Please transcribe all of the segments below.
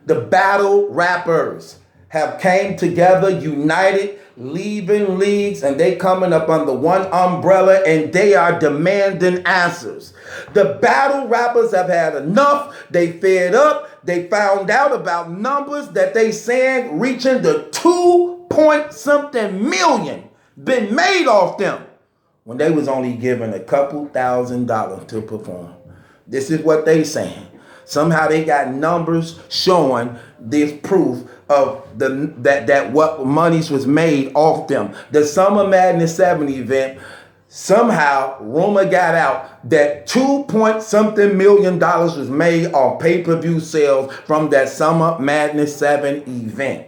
The battle rappers have came together, united, leaving leagues, and they coming up under one umbrella, and they are demanding answers. The battle rappers have had enough. They fed up. They found out about numbers that they saying reaching the 2 point something million been made off them when they was only given a couple $1,000s to perform. This is what they saying. Somehow they got numbers showing this proof of that what monies was made off them. The Summer Madness 7 event, somehow rumor got out that 2 point something million was made on pay-per-view sales from that Summer Madness 7 event.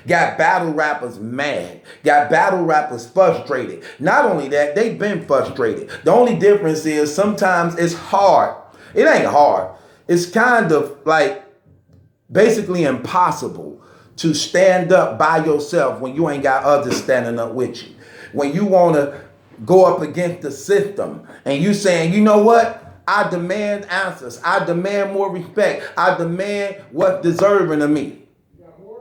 Got battle rappers mad. Got battle rappers frustrated. Not only that, they've been frustrated. The only difference is sometimes it's hard. It ain't hard. It's kind of like basically impossible to stand up by yourself when you ain't got others standing up with you. When you want to go up against the system and you saying, you know what? I demand answers. I demand more respect. I demand what's deserving of me.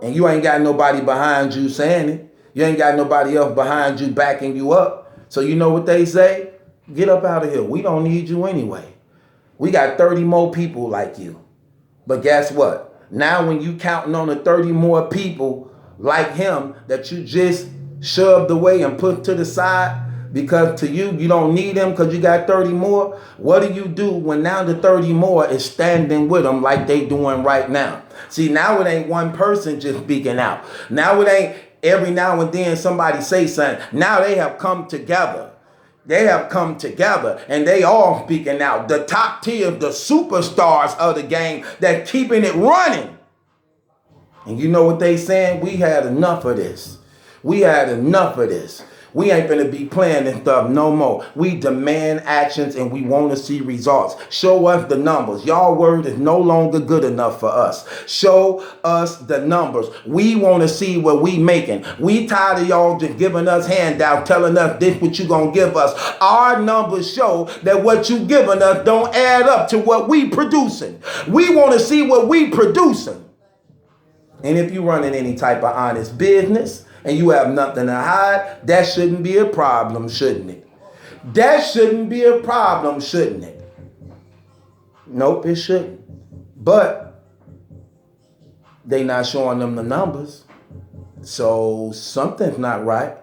And you ain't got nobody behind you saying it. You ain't got nobody else behind you backing you up. So you know what they say? Get up out of here. We don't need you anyway. We got 30 more people like you. But guess what? Now when you counting on the 30 more people like him that you just shoved away and put to the side because to you don't need them because you got 30 more, what do you do when now the 30 more is standing with them like they doing right now? See, now it ain't one person just speaking out. Now it ain't every now and then somebody say something. Now they have come together. They have come together and they all speaking out. The top tier, the superstars of the game that keeping it running. And you know what they saying? We had enough of this. We had enough of this. We ain't gonna be playing this stuff no more. We demand actions and we want to see results. Show us the numbers. Y'all word is no longer good enough for us. Show us the numbers. We want to see what we making. We tired of y'all just giving us handouts, telling us this what you gonna give us. Our numbers show that what you giving us don't add up to what we producing. We want to see what we producing. And if you running any type of honest business, and you have nothing to hide, that shouldn't be a problem, shouldn't it? That shouldn't be a problem, shouldn't it? Nope, it shouldn't. But they not showing them the numbers. So something's not right.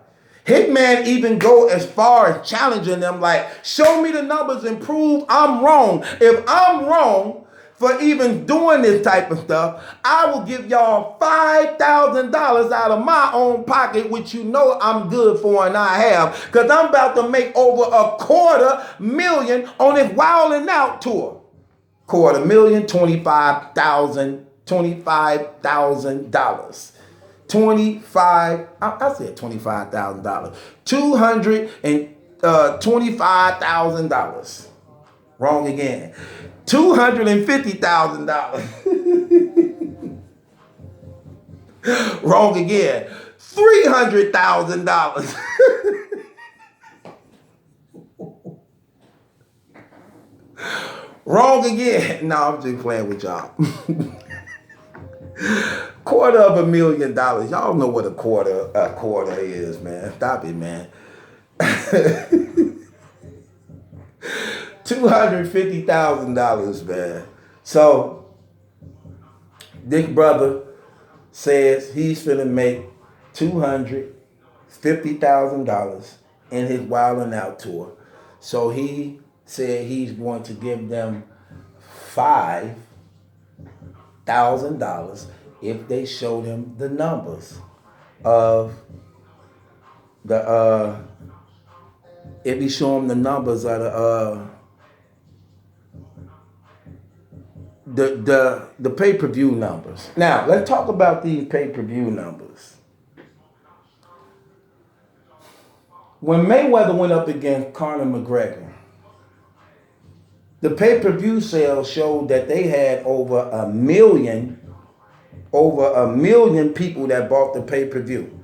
Hitman even go as far as challenging them like, show me the numbers and prove I'm wrong. If I'm wrong for even doing this type of stuff, I will give y'all $5,000 out of my own pocket, which you know I'm good for and I have, because I'm about to make over $250,000 on this Wild 'N Out tour. $250,000, $25,000, $25,000. I said $25,000. $225,000. Wrong again. $250,000. Wrong again. $300,000. Wrong again. No, I'm just playing with y'all. $250,000. Y'all know what a quarter is, man. Stop it, man. $250,000, man. So this brother says he's finna make $250,000 in his Wild 'N Out tour. So he said he's going to give them $5,000 if they show them the numbers of the if he show them the numbers of the pay-per-view numbers. Now, let's talk about these pay-per-view numbers. When Mayweather went up against Conor McGregor, the pay-per-view sales showed that they had over a million people that bought the pay-per-view.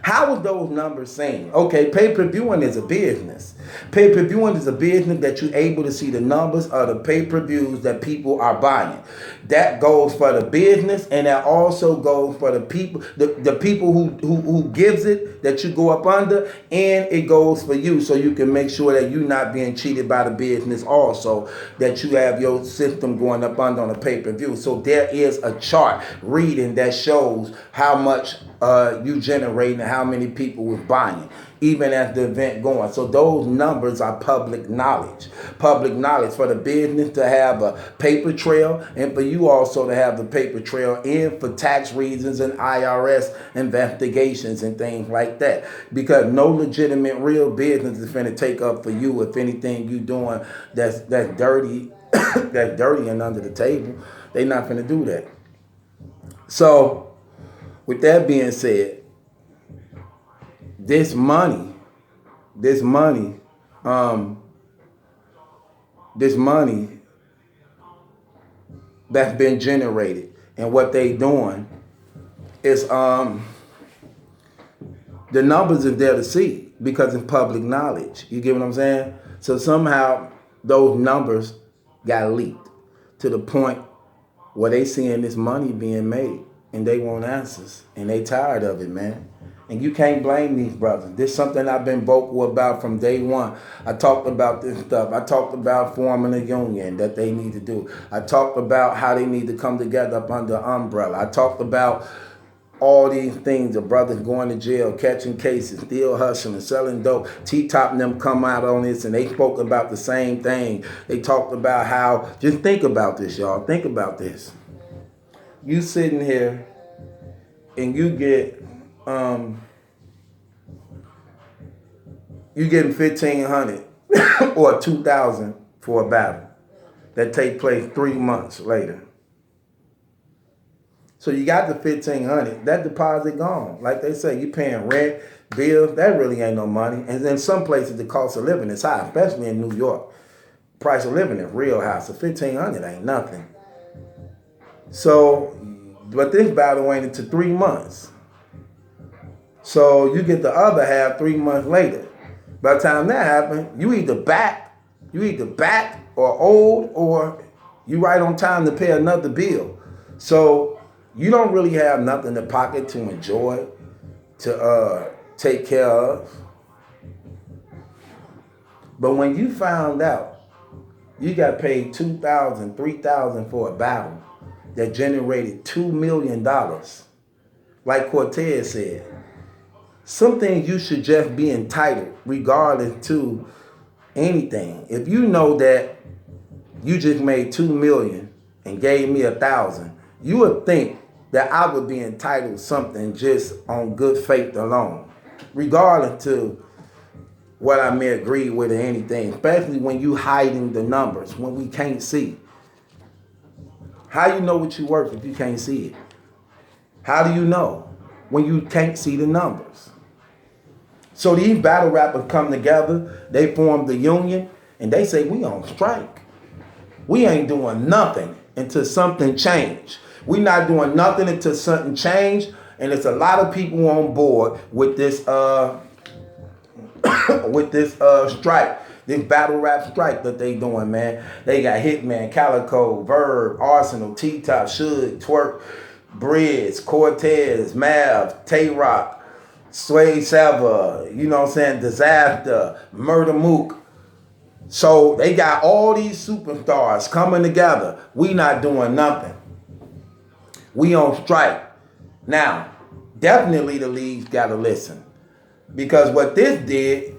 How was those numbers seen? Okay, pay-per-viewing is a business. Pay-per-viewing is a business that you're able to see the numbers of the pay-per-views that people are buying. That goes for the business, and that also goes for the people, the people who gives it that you go up under, and it goes for you, so you can make sure that you're not being cheated by the business also, that you have your system going up under on a pay-per-view. So there is a chart reading that shows how much you generate and how many people was buying, even as the event going. So those numbers are public knowledge. Public knowledge for the business to have a paper trail, and for you also to have the paper trail, and for tax reasons and IRS investigations and things like that. Because no legitimate real business is finna take up for you if anything you doing that's dirty, that's dirty and under the table. They not finna do that. So with that being said, this money that's been generated, and what they doing is the numbers are there to see because it's public knowledge. You get what I'm saying? So somehow those numbers got leaked to the point where they seeing this money being made, and they want answers, and they tired of it, man. And you can't blame these brothers. This is something I've been vocal about from day one. I talked about this stuff. I talked about forming a union that they need to do. I talked about how they need to come together up under an umbrella. I talked about all these things, the brothers going to jail, catching cases, still hustling, selling dope. T-Top and them come out on this, and they spoke about the same thing. They talked about how, just think about this, y'all. Think about this. You sitting here, and you get, you getting 1,500 or 2,000 for a battle that take place 3 months later. So you got the 1,500, that deposit gone. Like they say, you paying rent, bills, that really ain't no money. And in some places, the cost of living is high, especially in New York. Price of living is real high, so 1,500 ain't nothing. So, but this battle went into 3 months. So you get the other half 3 months later. By the time that happens, you either back or old, or you right on time to pay another bill. So you don't really have nothing to pocket to enjoy, to take care of. But when you found out you got paid $2,000, $3,000 for a battle that generated $2 million, like Cortez said, some things you should just be entitled regardless to anything. If you know that you just made $2 million and gave me $1,000, you would think that I would be entitled to something just on good faith alone, regardless to what I may agree with or anything, especially when you hiding the numbers, when we can't see. How you know what you worth if you can't see it? How do you know when you can't see the numbers? So these battle rappers come together, they form the union, and they say, we on strike. We ain't doing nothing until something change. We not doing nothing until something change, and there's a lot of people on board with this strike, this battle rap strike that they doing, man. They got Hitman, Calico, Verb, Arsenal, T-Top, Suge, Twerk, Briz, Cortez, Mav, Tay-Rock, Sway Sava, you know what I'm saying, Disaster, Murder Mook. So they got all these superstars coming together. We not doing nothing. We on strike. Now, definitely the league's got to listen. Because what this did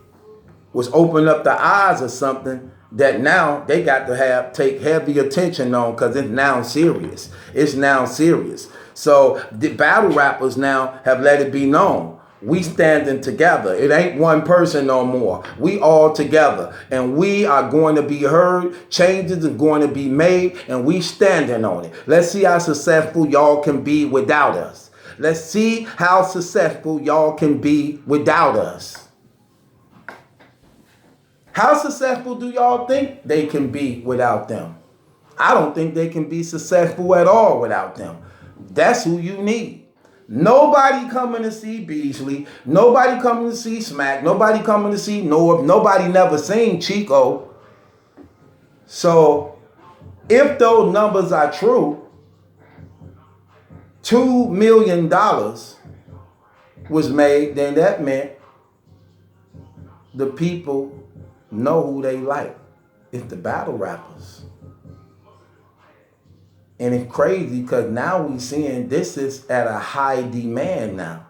was open up the eyes of something that now they got to take heavy attention on, because it's now serious. It's now serious. So the battle rappers now have let it be known. We standing together. It ain't one person no more. We all together. And we are going to be heard. Changes are going to be made. And we standing on it. Let's see how successful y'all can be without us. Let's see how successful y'all can be without us. How successful do y'all think they can be without them? I don't think they can be successful at all without them. That's who you need. Nobody coming to see Beasley. Nobody coming to see Smack. Nobody coming to see Norb. Nobody never seen Chico. So if those numbers are true, $2 million was made, then that meant the people know who they like. It's the battle rappers. And it's crazy because now we seeing this is at a high demand now.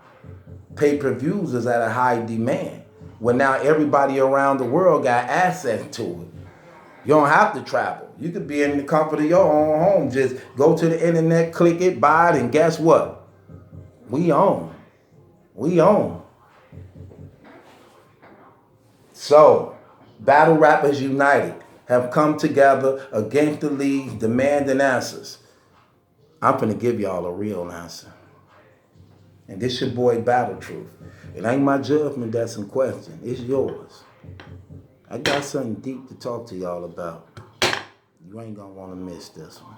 Pay-per-views is at a high demand. Well, now everybody around the world got access to it. You don't have to travel. You could be in the comfort of your own home. Just go to the internet, click it, buy it, and guess what? We own. We own. So, Battle Rappers United have come together against the league, demanding answers. I'm finna give y'all a real answer. And this your boy Battle Truth. It ain't my judgment that's in question. It's yours. I got something deep to talk to y'all about. You ain't gonna wanna miss this one.